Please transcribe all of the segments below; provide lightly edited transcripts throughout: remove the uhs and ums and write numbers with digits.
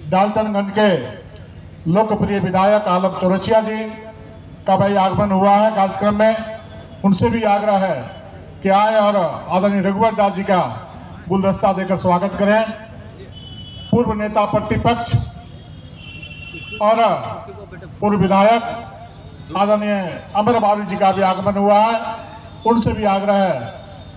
डाल्टनगंज के लोकप्रिय विधायक आलम चौरसिया जी का भाई आगमन हुआ है कार्यक्रम में। उनसे भी आग्रह है कि आए और आदरणीय रघुवर दास जी का गुलदस्ता देकर स्वागत करें। पूर्व नेता प्रतिपक्ष और पूर्व विधायक आदरणीय अमर बाबू जी का भी आगमन हुआ है। उनसे भी आग्रह है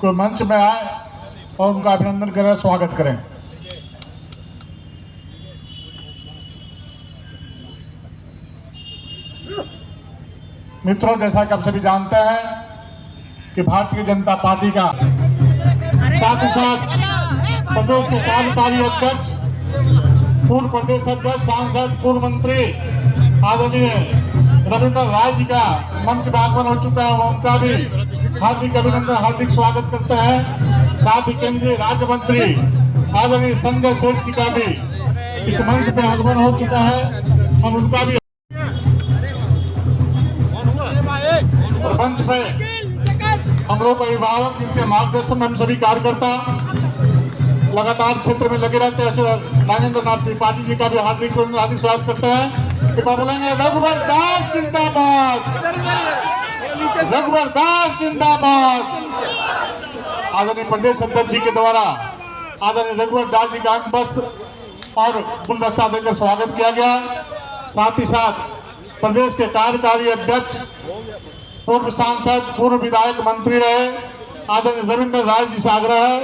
कि मंच में आए और उनका अभिनंदन करें, स्वागत करें। मित्रों, जैसा कि आप सभी जानते हैं कि भारतीय जनता पार्टी का साथ ही साथ प्रदेश के कार्यकारी अध्यक्ष, पूर्व प्रदेश अध्यक्ष, सांसद, पूर्व मंत्री आदरणीय रविंद्र राय जी का मंच में आगमन हो चुका है। उनका भी हार्दिक अभिनंदन, हार्दिक स्वागत करते हैं। साथ ही केंद्रीय राज्य मंत्री आदरणीय संजय सेठ जी का भी इस मंच पे आगमन हो चुका है। हम उनका भी मंच पे हम लोग अभिभावक, जिनके मार्गदर्शन में हम सभी कार्यकर्ता लगातार क्षेत्र में लगे रहते हैं, नागेंद्र नाथ त्रिपाठी जी का भी हार्दिक स्वागत करते हैं। कृपया बोलेंगे रघुवर दास जिंदाबाद, रघुवर दास जिंदाबाद। आदरणीय प्रदेश अध्यक्ष जी के द्वारा आदरणीय रघुवर दास जी का अंग वस्त्र और गुलदस्ता देकर स्वागत किया गया। साथ ही साथ प्रदेश के कार्यकारी अध्यक्ष, पूर्व सांसद, पूर्व विधायक, मंत्री रहे आदरणीय रविंद्र राय जी से आग्रह है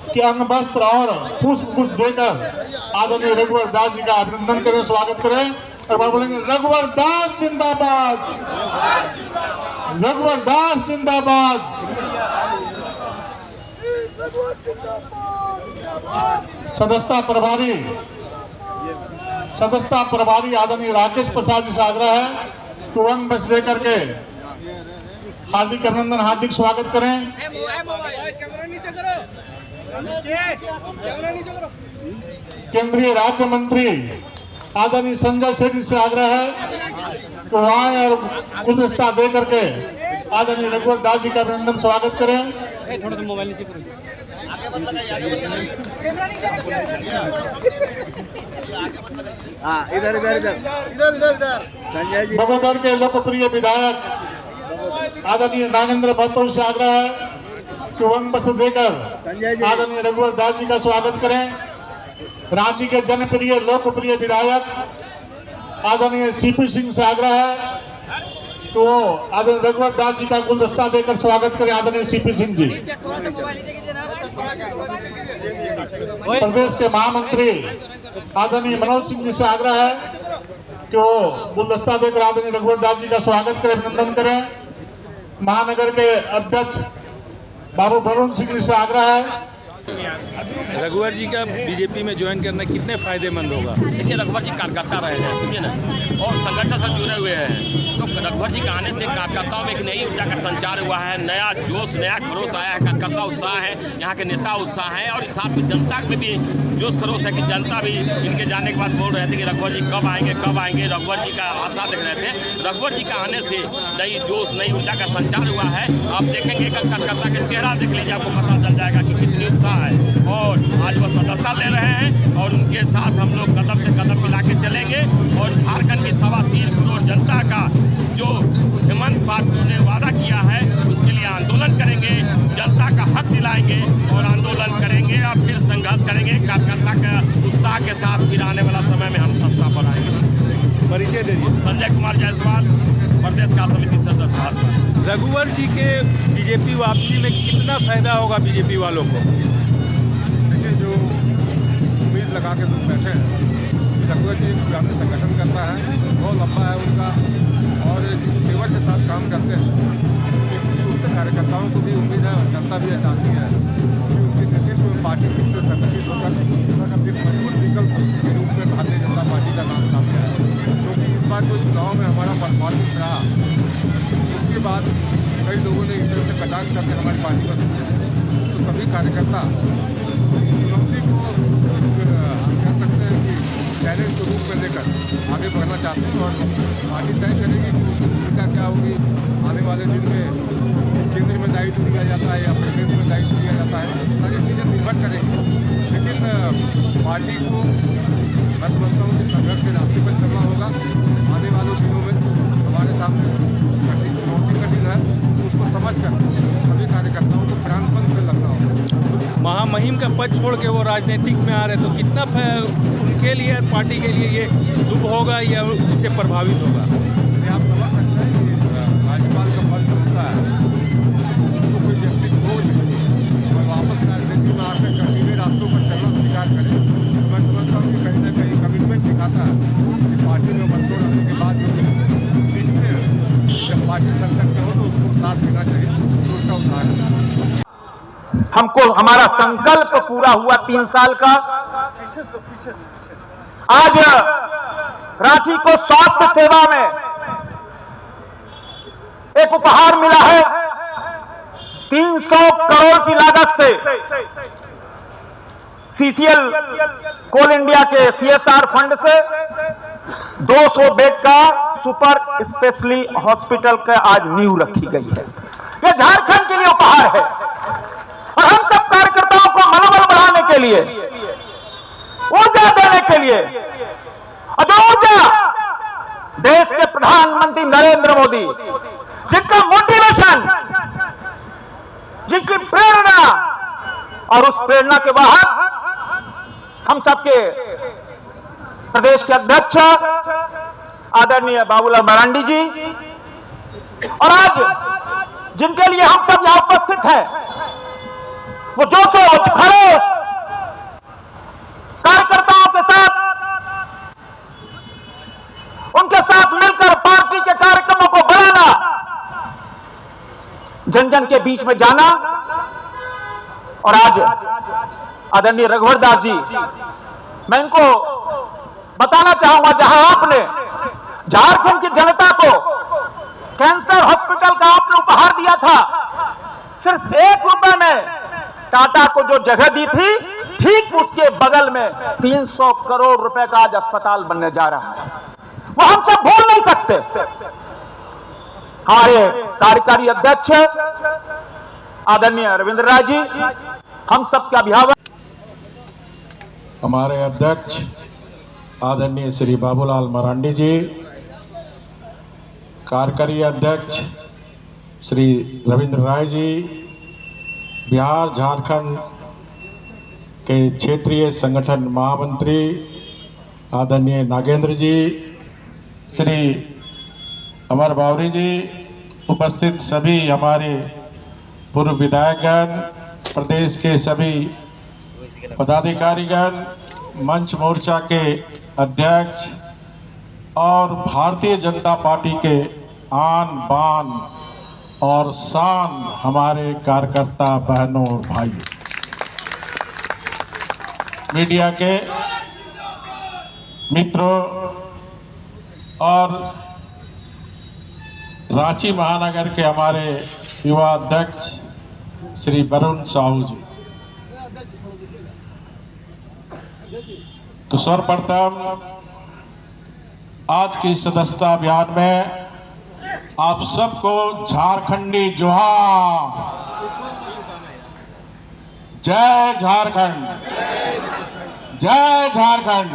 कि अंग वस्त्र और पुष्प गुच्छ देकर आदरणीय रघुवर दास जी का अभिनंदन करें, स्वागत करें। और बोलेंगे रघुवर दास जिंदाबाद, रघुवर दास जिंदाबाद। सदस्यता प्रभारी आदरणीय राकेश प्रसाद जी से आग्रह है कि अंग वस्त्र देकर के हार्दिक अभिनंदन, हार्दिक स्वागत करें। केंद्रीय राज्य मंत्री आदरणीय संजय सेठ से आग्रह है कि आए और गुलदस्ता दे करके आदरणीय रघुवर दास जी का अभिनंदन, स्वागत करें। थोड़ा सा मोबाइल नीचे करो। हाँ, इधर इधर इधर इधर इधर इधर संजय जी। बगोदर के लोकप्रिय विधायक आदरणीय नागेंद्र महतो से आग्रह है कि अंग वस्त्र देकर आदरणीय रघुवर दास जी का स्वागत करें। रांची के जनप्रिय लोकप्रिय विधायक आदरणीय सीपी सिंह से आग्रह है तो आदरणीय रघुवर दास जी का गुलदस्ता देकर स्वागत करें। आदरणीय सीपी सिंह जी। प्रदेश के महामंत्री आदरणीय मनोज सिंह जी से आग्रह है कि वो गुलदस्ता देकर आदरणीय रघुवर दास जी का स्वागत करें, अभिनंदन करें। महानगर के अध्यक्ष बाबू वरुण सिंह जी से आग्रह है। रघुवर जी का बीजेपी में ज्वाइन करना कितने फायदेमंद होगा? देखिए, रघुवर जी कार्यकर्ता रहे हैं, समझिए ना, और संगठन से जुड़े हुए हैं। तो रघुवर जी के आने से कार्यकर्ताओं में एक नई ऊर्जा का संचार हुआ है, नया जोश, नया खरोश आया है, कार्यकर्ता उत्साह है, यहाँ के नेता उत्साह है, और साथ में जनता में भी जोश खरोश है कि जनता भी इनके जाने के बाद बोल रहे थे कि रघुवर जी कब आएंगे कब आएंगे। रघुवर जी का आशा देख रहे थे। रघुवर जी का आने से नई जोश, नई ऊर्जा का संचार हुआ है। आप देखेंगे कार्यकर्ता के चेहरा देख लीजिए, आपको पता चल जाएगा कि कितनी उत्साह है। और आज वो सदस्यता ले रहे हैं और उनके साथ हम लोग कदम से कदम मिला के चलेंगे। और झारखंड की 3.25 करोड़ जनता का जो हेमंत पार्टी ने वादा किया है, उसके लिए आंदोलन करेंगे, जनता का हक दिलाएंगे और आंदोलन करेंगे और फिर संघर्ष करेंगे कार्यकर्ता का उत्साह के साथ। फिर आने वाला समय में हम सत्ता पर आएंगे। परिचय दीजिए। संजय कुमार जायसवाल, प्रदेश का समिति सदस्य भाजपा। रघुवर जी के बीजेपी वापसी में कितना फायदा होगा बीजेपी वालों को? जो उम्मीद लगा के लोग बैठे हैं, रघुवर जी पुराने संगठन करता है, बहुत लंबा है उनका, और जिस तेवर के साथ काम करते हैं, निश्चित रूप से कार्यकर्ताओं को भी उम्मीद है और जनता भी चाहती है कि उनके नेतृत्व में पार्टी फिर से संगठित होकर एक मजबूत विकल्प के रूप में भारतीय जनता पार्टी का नाम सामने आया। क्योंकि इस बार जो चुनाव में हमारा परफॉर्मेंस रहा, उसके बाद कई लोगों ने इस तरह से कटाक्ष करके हमारी पार्टी पर सुने। तो सभी कार्यकर्ता इस चुनौती को कह सकते हैं कि चैलेंज को रूप में लेकर आगे बढ़ना चाहते हैं, और पार्टी तय करेगी कि उनकी भूमिका क्या होगी आने वाले दिन में। केंद्र में दायित्व दिया जाता है या प्रदेश में दायित्व दिया जाता है, सारी चीज़ें निर्भर करेंगी। लेकिन पार्टी को मैं समझता हूँ कि संघर्ष के रास्ते पर चलना होगा। आने वाले दिनों में हमारे सामने चुनौती कठिन है, तो उसको समझकर सभी कार्यकर्ताओं को प्राणपण से लगना होगा। महामहिम का पद छोड़ के वो राजनीतिक में आ रहे, तो कितना उनके लिए पार्टी के लिए ये शुभ होगा या उससे प्रभावित होगा? ये आप समझ सकते हैं कि राज्यपाल का पद जो होता है उसको कोई व्यक्ति छोड़ दे और वापस राजनीति में आकर कठिन रास्तों पर चलना स्वीकार करे, तो मैं समझता हूँ कि कहीं ना कहीं कमिटमेंट दिखाता है कि पार्टी में वर्षों रहने के बाद जो सीखते हैं, जब पार्टी संकट में हो तो उसको साथ देना चाहिए, तो उसका उदाहरण हमको हमारा संकल्प पूरा हुआ 3 साल का। आज रांची को स्वास्थ्य सेवा में एक उपहार मिला है 300 करोड़ की लागत से। सीसीएल कोल इंडिया के सीएसआर फंड से 200 बेड का सुपर स्पेशली हॉस्पिटल का आज नींव रखी गई है। यह झारखंड के लिए उपहार है और हम सब कार्यकर्ताओं को मनोबल बढ़ाने के लिए, ऊर्जा देने के लिए, और जो ऊर्जा देश के प्रधानमंत्री नरेंद्र मोदी, जिनका मोटिवेशन, जिनकी प्रेरणा, और उस प्रेरणा के बाहर हम सबके प्रदेश के अध्यक्ष आदरणीय बाबूलाल मरांडी जी, और आज जिनके लिए हम सब यहां उपस्थित हैं, वो जोशो खरोश कार्यकर्ताओं के साथ, उनके साथ मिलकर पार्टी के कार्यक्रमों को बढ़ाना, जन जन के बीच में जाना। और आज आदरणीय रघुवर दास जी, मैं इनको बताना चाहूंगा, जहां आपने झारखंड की जनता को कैंसर हॉस्पिटल का आपने उपहार दिया था, सिर्फ 1 रुपए में टाटा को जो जगह दी थी, ठीक उसके बगल में 300 करोड़ रुपए का आज अस्पताल बनने जा रहा है। वो हम सब भूल नहीं सकते। हमारे कार्यकारी अध्यक्ष आदरणीय रविंद्र राय जी, हम सबके अभिभावक, हमारे अध्यक्ष आदरणीय श्री बाबूलाल मरांडी जी, कार्यकारी अध्यक्ष श्री रविंद्र राय जी, बिहार झारखंड के क्षेत्रीय संगठन महामंत्री आदरणीय नागेंद्र जी, श्री अमर बावरी जी, उपस्थित सभी हमारे पूर्व विधायकगण, प्रदेश के सभी पदाधिकारीगण, मंच मोर्चा के अध्यक्ष और भारतीय जनता पार्टी के आन बान और शान हमारे कार्यकर्ता बहनों और भाइयों, मीडिया के मित्रों और रांची महानगर के हमारे युवा अध्यक्ष श्री वरुण साहू जी। तो सर्वप्रथम आज की सदस्यता अभियान में आप सबको झारखंडी जोहार, जय झारखंड, जय झारखंड,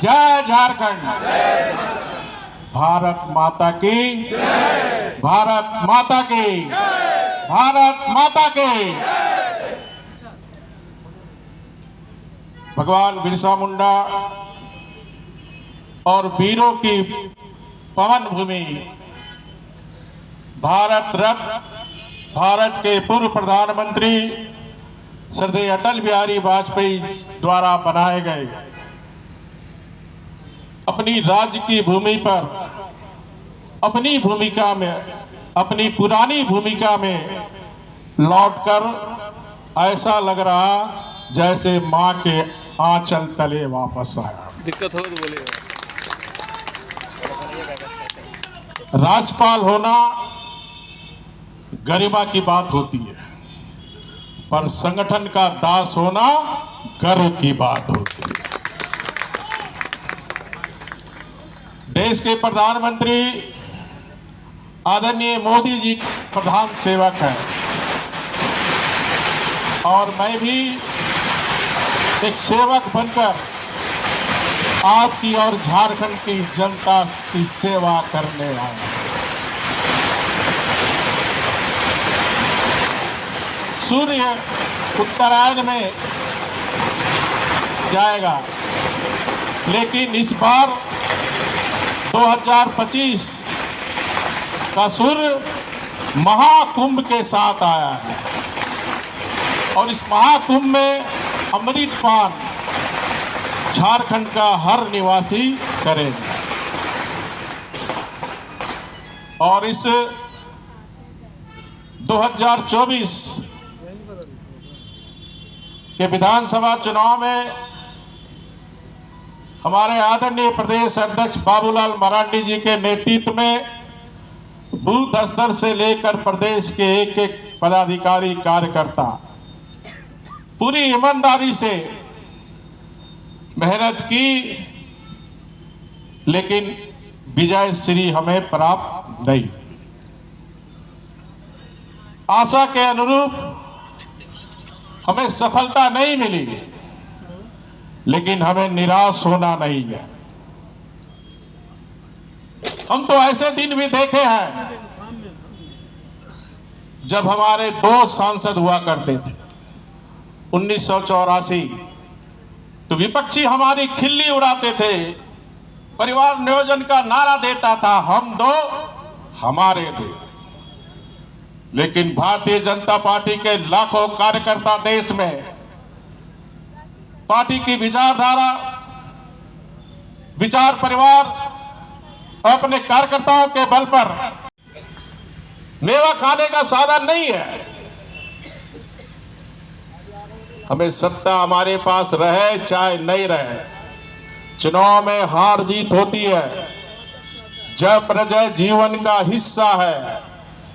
जय झारखंड, भारत माता की, भारत माता की, भारत माता की। भगवान बिरसा मुंडा और वीरों की पवन भूमि, भारत रत्न, भारत के पूर्व प्रधानमंत्री श्रद्धेय अटल बिहारी वाजपेयी द्वारा बनाए गए अपनी राज्य की भूमि पर, अपनी भूमिका में, अपनी पुरानी भूमिका में लौटकर ऐसा लग रहा जैसे मां के आंचल तले वापस आया। दिक्कत हो तो बोलिए। राज्यपाल होना गरिमा की बात होती है, पर संगठन का दास होना गर्व की बात होती है। देश के प्रधानमंत्री आदरणीय मोदी जी प्रधान सेवक हैं और मैं भी एक सेवक बनकर आपकी और झारखंड की जनता की सेवा करने आए। सूर्य उत्तरायण में जाएगा, लेकिन इस बार 2025 का सूर्य महाकुंभ के साथ आया है और इस महाकुंभ में अमृतपान झारखंड का हर निवासी करेगा। और इस 2024 के विधानसभा चुनाव में हमारे आदरणीय प्रदेश अध्यक्ष बाबूलाल मरांडी जी के नेतृत्व में बूथ स्तर से लेकर प्रदेश के एक एक पदाधिकारी कार्यकर्ता पूरी ईमानदारी से मेहनत की, लेकिन विजय श्री हमें प्राप्त नहीं। आशा के अनुरूप हमें सफलता नहीं मिली, लेकिन हमें निराश होना नहीं है। हम तो ऐसे दिन भी देखे हैं जब हमारे 2 सांसद हुआ करते थे 1984, तो विपक्षी हमारी खिल्ली उड़ाते थे, परिवार नियोजन का नारा देता था, हम 2 हमारे 2। लेकिन भारतीय जनता पार्टी के लाखों कार्यकर्ता देश में पार्टी की विचारधारा, विचार परिवार अपने कार्यकर्ताओं के बल पर मेवा खाने का साधन नहीं है। हमें सत्ता हमारे पास रहे चाहे नहीं रहे, चुनाव में हार जीत होती है, जय प्रजय जीवन का हिस्सा है।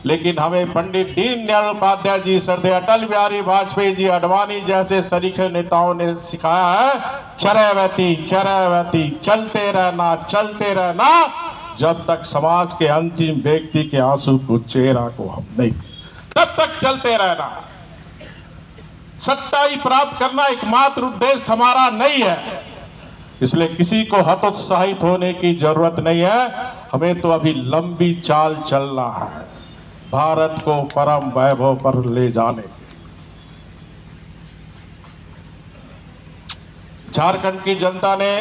लेकिन हमें पंडित दीनदयाल उपाध्याय जी, सरदार अटल बिहारी वाजपेयी जी, अडवाणी जैसे सरीखे नेताओं ने सिखाया है, चरैवती चरैवती, चलते रहना जब तक समाज के अंतिम व्यक्ति के आंसू को चेहरा को हम नहीं, तब तक चलते रहना। सत्ता ही प्राप्त करना एकमात्र उद्देश्य हमारा नहीं है, इसलिए किसी को हतोत्साहित होने की जरूरत नहीं है। हमें तो अभी लंबी चाल चलना है भारत को परम वैभव पर ले जाने के। झारखंड की जनता ने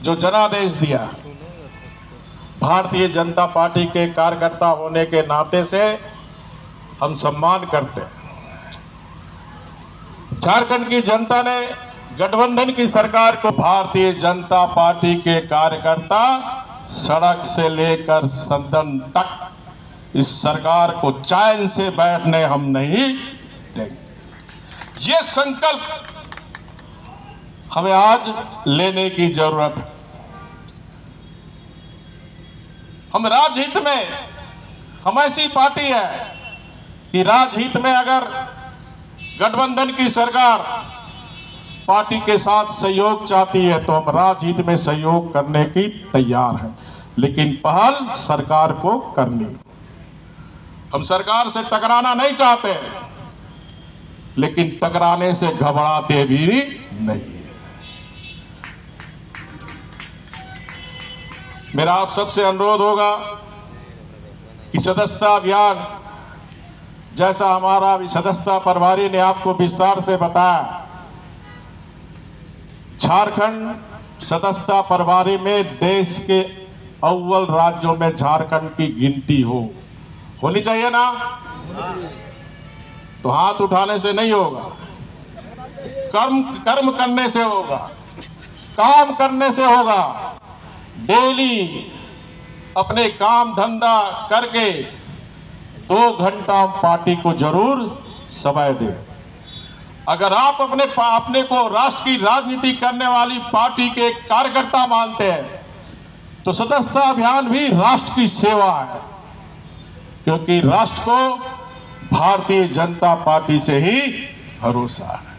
जो जनादेश दिया, भारतीय जनता पार्टी के कार्यकर्ता होने के नाते से हम सम्मान करते हैं। झारखंड की जनता ने गठबंधन की सरकार को, भारतीय जनता पार्टी के कार्यकर्ता सड़क से लेकर सदन तक इस सरकार को चैन से बैठने हम नहीं देंगे। ये संकल्प हमें आज लेने की जरूरत है। हम राजहित में, हम ऐसी पार्टी है कि राजहित में अगर गठबंधन की सरकार पार्टी के साथ सहयोग चाहती है तो हम राजहित में सहयोग करने की तैयार हैं, लेकिन पहल सरकार को करनी। हम सरकार से टकराना नहीं चाहते, लेकिन टकराने से घबराते भी नहीं। मेरा आप सबसे अनुरोध होगा कि सदस्यता अभियान, जैसा हमारा सदस्यता प्रभारी ने आपको विस्तार से बताया, झारखंड सदस्यता प्रभारी में देश के अव्वल राज्यों में झारखंड की गिनती होनी चाहिए ना। तो हाथ उठाने से नहीं होगा, कर्म करने से होगा, काम करने से होगा। डेली अपने काम धंधा करके 2 घंटा पार्टी को जरूर समय दें। अगर आप अपने को राष्ट्र की राजनीति करने वाली पार्टी के कार्यकर्ता मानते हैं तो सदस्यता अभियान भी राष्ट्र की सेवा है, क्योंकि राष्ट्र को भारतीय जनता पार्टी से ही भरोसा है।